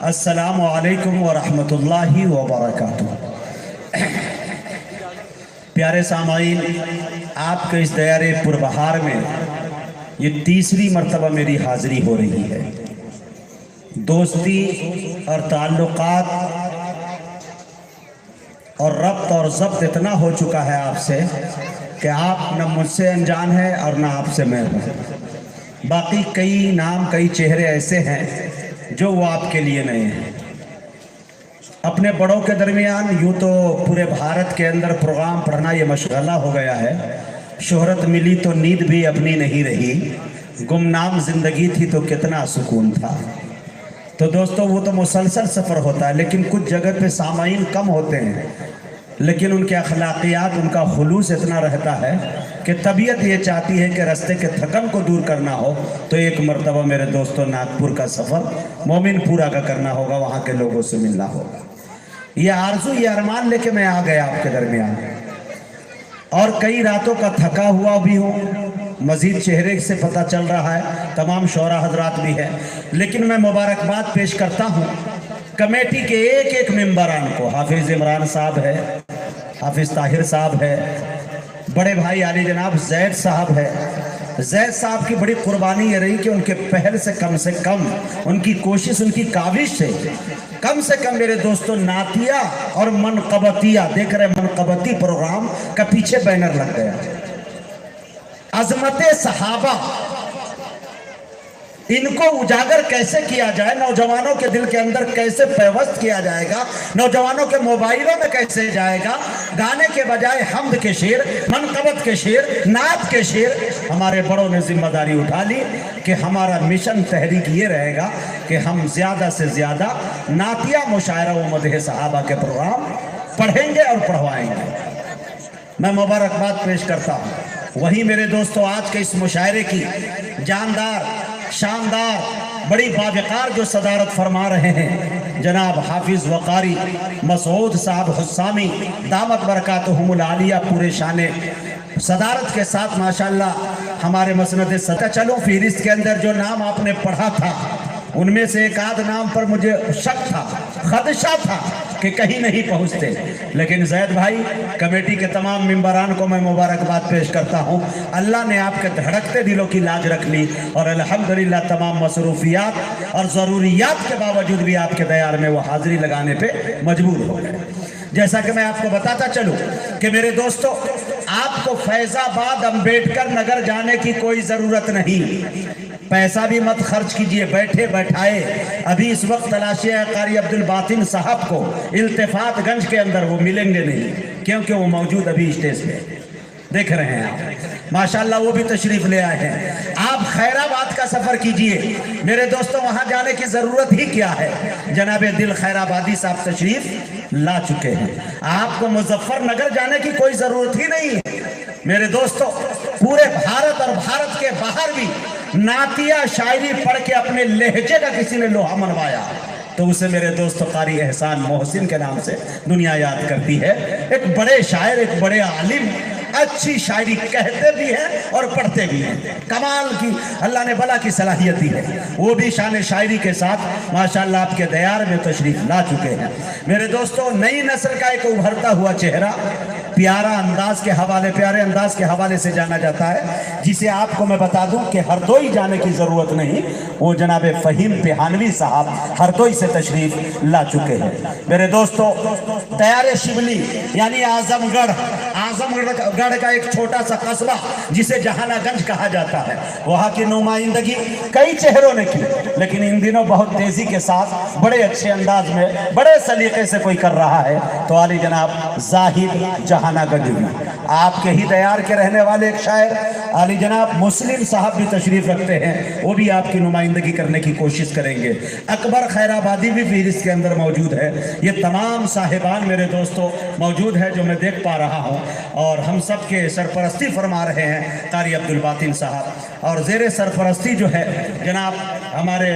السلام علیکم ورحمۃ اللہ وبرکاتہ۔ پیارے سامعین، آپ کے اس دیار پربہار میں یہ تیسری مرتبہ میری حاضری ہو رہی ہے۔ دوستی اور تعلقات اور ربط اور ضبط اتنا ہو چکا ہے آپ سے کہ آپ نہ مجھ سے انجان ہے اور نہ آپ سے میں ہوں۔ باقی کئی نام، کئی چہرے ایسے ہیں جو وہ آپ کے لیے نئے ہیں۔ اپنے بڑوں کے درمیان یوں تو پورے بھارت کے اندر پروگرام پڑھنا یہ مشغلہ ہو گیا ہے۔ شہرت ملی تو نیند بھی اپنی نہیں رہی، گمنام زندگی تھی تو کتنا سکون تھا۔ تو دوستو وہ تو مسلسل سفر ہوتا ہے، لیکن کچھ جگہ پہ سامعین کم ہوتے ہیں، لیکن ان کے اخلاقیات، ان کا خلوص اتنا رہتا ہے کہ طبیعت یہ چاہتی ہے کہ رستے کے تھکن کو دور کرنا ہو تو ایک مرتبہ میرے دوستو ناگپور کا سفر مومن پورا کا کرنا ہوگا، وہاں کے لوگوں سے ملنا ہوگا۔ یہ آرزو، یہ ارمان لے کے میں آ گیا آپ کے درمیان، اور کئی راتوں کا تھکا ہوا بھی ہوں۔ مزید چہرے سے پتہ چل رہا ہے تمام شعراء حضرات بھی ہیں، لیکن میں مبارکباد پیش کرتا ہوں کمیٹی کے ایک ایک ممبران کو۔ حافظ عمران صاحب ہے، حافظ طاہر صاحب ہے، بڑے بھائی علی جناب زید صاحب ہے۔ زید صاحب کی بڑی قربانی یہ رہی کہ ان کے پہل سے کم ان کی کوشش، ان کی کاوش سے کم میرے دوستوں نعتیہ اور منقبتیہ، دیکھ رہے منقبتی پروگرام کا پیچھے بینر لگ گیا۔ عظمت صحابہ، ان کو اجاگر کیسے کیا جائے، نوجوانوں کے دل کے اندر کیسے پیوست کیا جائے گا، نوجوانوں کے موبائلوں میں کیسے جائے گا۔ گانے کے بجائے حمد کے شعر، منقبت کے شعر، نعت کے شعر، ہمارے بڑوں نے ذمہ داری اٹھا لی کہ ہمارا مشن تحریک یہ رہے گا کہ ہم زیادہ سے زیادہ نعتیہ مشاعرہ و مدح صحابہ کے پروگرام پڑھیں گے اور پڑھوائیں گے۔ میں مبارکباد پیش کرتا ہوں۔ وہی میرے دوستو آج کے اس مشاعرے کی جاندار، شاندار، بڑی باوقار جو صدارت فرما رہے ہیں جناب حافظ وقاری مسعود صاحب حسامی دامت برکاتہم العالیہ، پورے شان صدارت کے ساتھ ماشاءاللہ ہمارے مسند سطح۔ چلو فہرست کے اندر جو نام آپ نے پڑھا تھا ان میں سے ایک آدھ نام پر مجھے شک تھا، خدشہ تھا کہ کہیں نہیں پہنچتے، لیکن زید بھائی، کمیٹی کے تمام ممبران کو میں مبارکباد پیش کرتا ہوں۔ اللہ نے آپ کے دھڑکتے دلوں کی لاج رکھ لی اور الحمدللہ تمام مصروفیات اور ضروریات کے باوجود بھی آپ کے دیار میں وہ حاضری لگانے پہ مجبور ہو گئے۔ جیسا کہ میں آپ کو بتاتا چلوں کہ میرے دوستو، آپ کو فیض آباد امبیڈکر نگر جانے کی کوئی ضرورت نہیں، پیسہ بھی مت خرچ کیجئے، بیٹھے بیٹھائے ابھی اس وقت تلاشی ہے قاری عبدالباطن صاحب کو التفات گنج کے اندر، وہ ملیں گے نہیں کیونکہ وہ موجود ابھی اسٹیج پہ دیکھ رہے ہیں آپ، ماشاءاللہ وہ بھی تشریف لے آئے ہیں۔ آپ خیر آباد کا سفر کیجئے میرے دوستوں، وہاں جانے کی ضرورت ہی کیا ہے، جناب دل خیر آبادی صاحب تشریف لا چکے ہیں۔ آپ کو مظفر نگر جانے کی کوئی ضرورت ہی نہیں ہے میرے دوستوں۔ پورے بھارت اور بھارت کے باہر بھی نعتیہ شاعری پڑھ کے اپنے لہجے کا کسی نے لوہا منوایا تو اسے میرے دوست قاری احسان محسن کے نام سے دنیا یاد کرتی ہے۔ ایک بڑے شاعر، ایک بڑے عالم، اچھی شاعری کہتے بھی ہیں اور پڑھتے بھی ہیں، کمال کی اللہ نے بلا کی صلاحیت دی ہے۔ وہ بھی شان شاعری کے ساتھ ماشاءاللہ آپ کے دیار میں تشریف لا چکے ہیں میرے دوستوں۔ نئی نسل کا ایک ابھرتا ہوا چہرہ، پیارے انداز کے حوالے سے جانا جاتا ہے، جسے آپ کو میں بتا دوں کہ ہردوئی جانے کی ضرورت نہیں، وہ جناب فہیم پیہانوی صاحب ہردوئی سے تشریف لا چکے ہیں میرے دوستو۔ دیار شبلی یعنی اعظم گڑھ کا ایک چھوٹا سا قصبہ جسے جہانہ گنج کہا جاتا ہے، وہاں کی نمائندگی کئی چہروں نے کی، لیکن ان دنوں بہت تیزی کے ساتھ بڑے اچھے انداز میں بڑے سلیقے سے کوئی کر رہا ہے تو علی جناب زاہد جہانہ گنج بھی، آپ کے ہی دیار کے رہنے والے ایک شاعر علی جناب مسلم صاحب بھی تشریف رکھتے ہیں، وہ بھی آپ کی نمائندگی کرنے کی کوشش کریں گے۔ اکبر خیر آبادی بھی فہرست کے اندر موجود ہے۔ یہ تمام صاحبان میرے دوستو موجود ہے جو میں دیکھ پا رہا ہوں، اور ہم سب کے سرپرستی فرما رہے ہیں قاری عبدالباطن صاحب، اور زیر سرپرستی جو ہے جناب ہمارے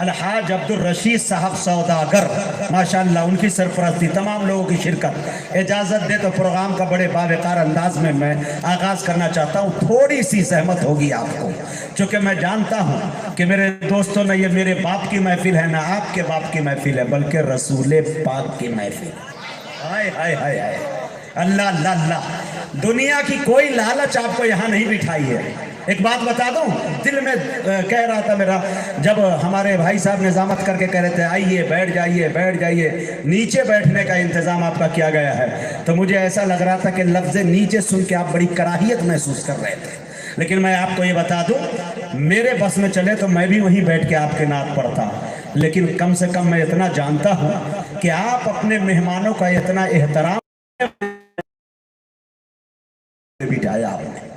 الحاج عبدالرشید صاحب سوداگر ماشاءاللہ، ان کی سرپرستی، تمام لوگوں کی شرکت۔ اجازت دے تو پروگرام کا بڑے باوقار انداز میں آغاز کرنا چاہتا ہوں۔ تھوڑی سی زحمت ہوگی آپ کو، چونکہ میں جانتا ہوں کہ میرے دوستوں نے یہ میرے باپ کی محفل ہے، نہ آپ کے باپ کی محفل ہے، بلکہ رسول پاک کی محفل ہے۔ ہائے ہائے ہائے ہائے، اللہ اللہ اللہ، دنیا کی کوئی لالچ آپ کو یہاں نہیں بٹھائی ہے۔ ایک بات بتا دوں، دل میں کہہ رہا تھا میرا، جب ہمارے بھائی صاحب نظامت کر کے کہہ رہے تھے آئیے بیٹھ جائیے بیٹھ جائیے، نیچے بیٹھنے کا انتظام آپ کا کیا گیا ہے، تو مجھے ایسا لگ رہا تھا کہ لفظ نیچے سن کے آپ بڑی کراہیت محسوس کر رہے تھے، لیکن میں آپ کو یہ بتا دوں، میرے بس میں چلے تو میں بھی وہیں بیٹھ کے آپ کے نعت پڑھتا، لیکن کم سے کم میں اتنا جانتا ہوں کہ آپ اپنے مہمانوں کا اتنا احترام بٹھایا آپ نے،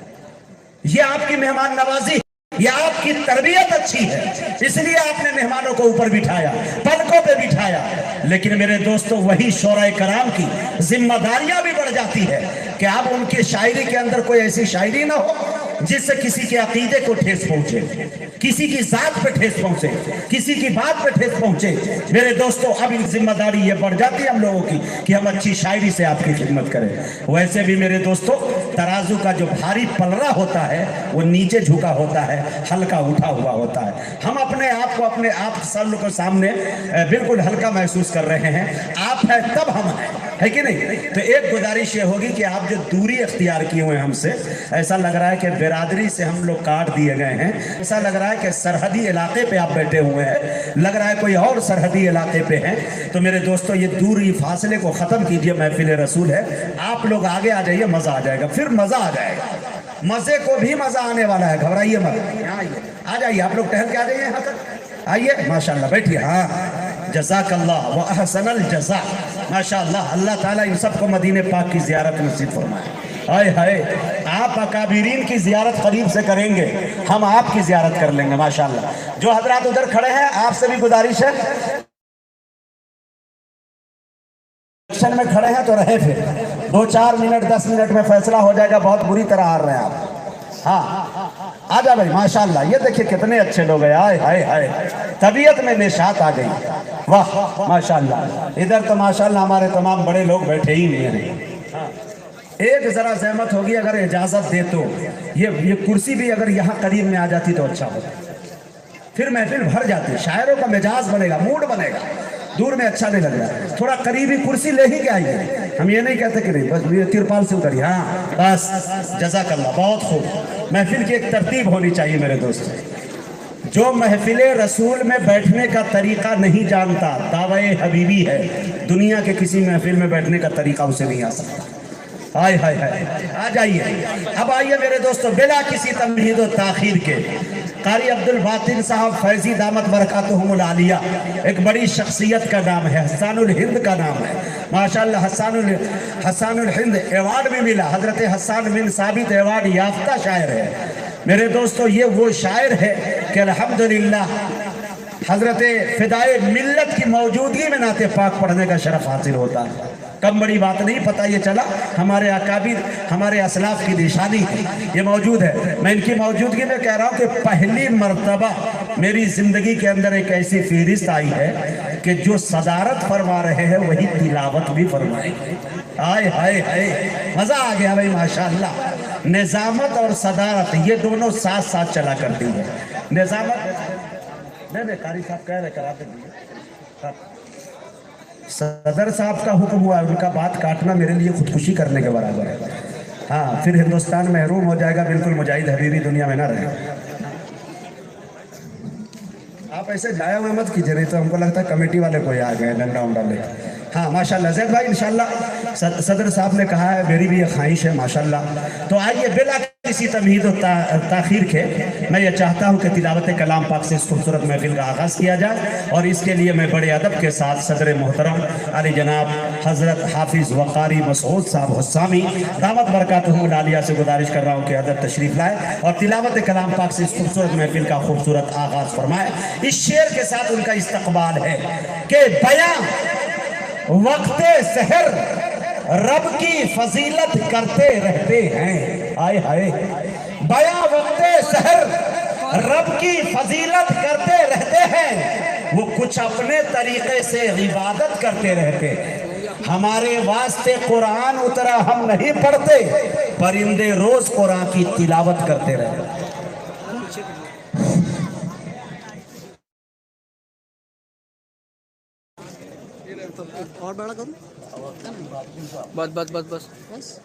یہ آپ کی مہمان نوازی، یہ آپ کی تربیت اچھی ہے، اس لیے آپ نے مہمانوں کو اوپر بٹھایا، پلکوں پہ بٹھایا۔ لیکن میرے دوستو، وہی شورائے کرام کی ذمہ داریاں بھی بڑھ جاتی ہے کہ اب ان کی شاعری کے اندر کوئی ایسی شاعری نہ ہو جس سے کسی کے عقیدے کو ٹھیس پہنچے، کسی کی ذات پہ ٹھیس پہنچے، کسی کی بات پہ ٹھیس پہنچے۔ میرے دوستو، اب ذمہ داری یہ بڑھ جاتی ہے ہم لوگوں کی کہ ہم اچھی شاعری سے آپ کی خدمت کریں۔ ویسے بھی میرے دوستو، ترازو کا جو بھاری پلڑا ہوتا ہے وہ نیچے جھکا ہوتا ہے، ہلکا اٹھا ہوا ہوتا ہے۔ ہم اپنے آپ کو اپنے آپ کے سامنے بالکل ہلکا محسوس کر رہے ہیں، آپ ہے تب ہم ہیں، ہے کہ نہیں؟ تو ایک گزارش یہ ہوگی کہ آپ جو دوری اختیار کیے ہوئے ہم سے، ایسا لگ رہا ہے کہ برادری سے ہم لوگ کاٹ دیے گئے ہیں، ایسا لگ رہا ہے کہ سرحدی علاقے پہ آپ بیٹھے ہوئے ہیں، لگ رہا ہے کوئی اور سرحدی علاقے پہ ہیں۔ تو میرے دوستو، یہ دوری فاصلے کو ختم کیجئے، محفل رسول ہے، آپ لوگ آگے آ جائیے، مزہ آ جائے گا، پھر مزہ آ جائے گا، مزے کو بھی مزہ آنے والا ہے، گھبرائیے مت، آ جائیے، آپ لوگ ٹہل کے آ جائیے یہاں تک، آئیے، ماشاءاللہ بیٹھیے، ہاں، جزاک اللہ و احسن الجزا، ماشاءاللہ، اللہ تعالیٰ ان سب کو مدینہ پاک کی زیارت نصیب فرمائے۔ آئے ہائے، آپ اکابرین کی زیارت قریب سے کریں گے، ہم آپ کی زیارت کر لیں گے، ماشاءاللہ۔ جو حضرات ادھر کھڑے ہیں، آپ سے بھی گزارش ہے، میں کھڑے ہیں تو رہے پھر 2-4 منٹ 10 منٹ میں فیصلہ ہو جائے گا، بہت بری طرح آ رہے ہیں آپ، ہاں آ جا بھائی، ماشاءاللہ، یہ دیکھیں کتنے اچھے لوگ ہیں، آئے ہائے ہائے، طبیعت میں نشاط آ گئی، واہ ماشاءاللہ۔ ادھر تو ماشاءاللہ ہمارے تمام بڑے لوگ بیٹھے ہی ہیں۔ ایک ذرا زحمت ہوگی، اگر اجازت دے تو یہ کرسی بھی اگر یہاں قریب میں آ جاتی تو اچھا ہوتا، پھر محفل بھر جاتی، شاعروں کا مزاج بنے گا، موڈ بنے گا، دور میں اچھا نہیں لگ رہا، تھوڑا قریبی کرسی لے ہی کے آئیے، ہم یہ نہیں کہتے کہ نہیں، بس یہ ترپال سے اتری، ہاں بس، جزاک اللہ، بہت خوب۔ محفل کی ایک ترتیب ہونی چاہیے میرے دوست، جو محفل رسول میں بیٹھنے کا طریقہ نہیں جانتا، دعوی حبیبی ہے، دنیا کے کسی محفل میں بیٹھنے کا طریقہ اسے نہیں آ سکتا۔ آئے ہائے ہائے، آ جائیے، اب آئیے میرے دوستو، بلا کسی تمہید و تاخیر کے، قاری عبدالباطن صاحب فیضی دامت برکاتہم العالیہ، ایک بڑی شخصیت کا نام ہے، حسان الہند کا نام ہے، ماشاءاللہ، حسان الہند ایوارڈ بھی ملا، حضرت حسان بن ثابت ایوارڈ یافتہ شاعر ہے۔ میرے دوستو، یہ وہ شاعر ہے کہ الحمدللہ حضرت فدائے ملت کی موجودگی میں نعت پاک پڑھنے کا شرف حاصل ہوتا ہے۔ کم بڑی بات نہیں، پتہ یہ چلا ہمارے اکابر، ہمارے اسلاف کی نشانی یہ موجود ہے۔ میں ان کی موجودگی میں کہہ رہا ہوں کہ پہلی مرتبہ میری زندگی کے اندر ایک ایسی فہرست آئی ہے کہ جو صدارت فرما رہے ہیں وہی تلاوت بھی فرمائیں گے۔ آئے ہائے ہائے، مزہ آ گیا بھائی، ماشاءاللہ۔ نظامت اور صدارت یہ دونوں ساتھ ساتھ چلا کرتی ہے۔ نظامت نہیں، قاری صاحب کہہ رہے کراتے دیئے، صدر صاحب کا حکم ہوا ہے، ان کا بات کاٹنا میرے لیے خودکشی کرنے کے برابر ہے، ہاں، پھر ہندوستان محروم ہو جائے گا، بالکل مجاہد حبیبی دنیا میں نہ رہے۔ آپ ایسے جایا ہوئے مت کیجئے، نہیں تو ہم کو لگتا ہے کمیٹی والے کوئی آ گئے ڈنڈا ونڈا لے۔ ہاں ماشاءاللہ، زید بھائی انشاءاللہ صدر صاحب نے کہا ہے، میری بھی یہ خواہش ہے ماشاءاللہ۔ تو آئیے بلا کسی تمہید و تاخیر کے میں یہ چاہتا ہوں کہ تلاوت کلام پاک سے اس خوبصورت محفل کا آغاز کیا جائے، اور اس کے لیے میں بڑے ادب کے ساتھ صدر محترم علی جناب حضرت حافظ وقاری مسعود صاحب حسامی دامت برکاتہم العالیہ سے گزارش کر رہا ہوں کہ حضرت تشریف لائے اور تلاوت کلام پاک سے اس خوبصورت محفل کا خوبصورت آغاز فرمائے۔ اس شعر کے ساتھ ان کا استقبال ہے کہ بیان وقت سحر رب کی فضیلت کرتے رہتے ہیں، آئے ہائے، بیان وقت سحر رب کی فضیلت کرتے رہتے ہیں، وہ کچھ اپنے طریقے سے عبادت کرتے رہتے ہیں. ہمارے واسطے قرآن اترا، ہم نہیں پڑھتے، پرندے روز قرآن کی تلاوت کرتے رہتے. اور بڑا کروں بس بس بس بس بس